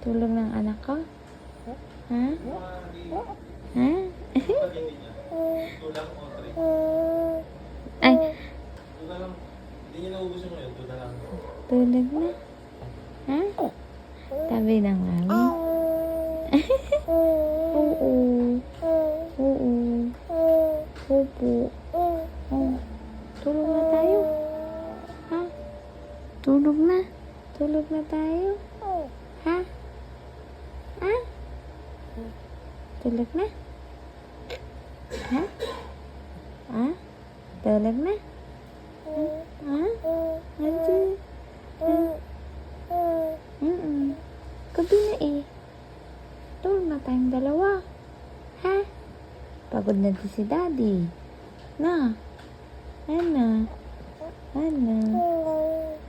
Tulog ng anak ko? Ha? Ha? Ay, Hindi niya naubos yung ngayon. Doon na lang. tulog na. Ha? Tabi ng mami? Oo. Oo. Opo. Oh. Tulog na tayo. Ha? Tulog na. Tulog na tayo. Ha? Ha? Tulog na? Ha? Ha? Tulog na? Ha? Nandiyan. Gabi na eh. Tulog na tayong dalawa. Ha? Pagod na din si daddy. Na? Ana? Ana?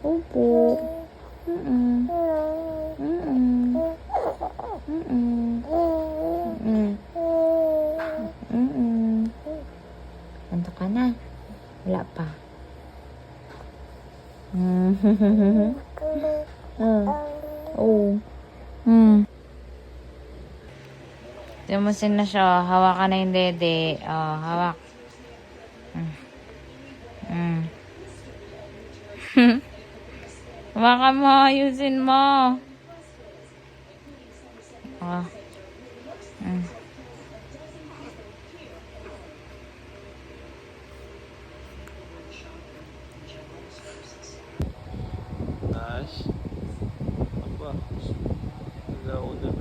Opo. Anto ka na? Wala pa. Oh. Tumusin na siya. Hawakan na yung dede. Oh, hawak. Hawakan mo. Ayusin mo. Oh. Tash. Apa? Nag-order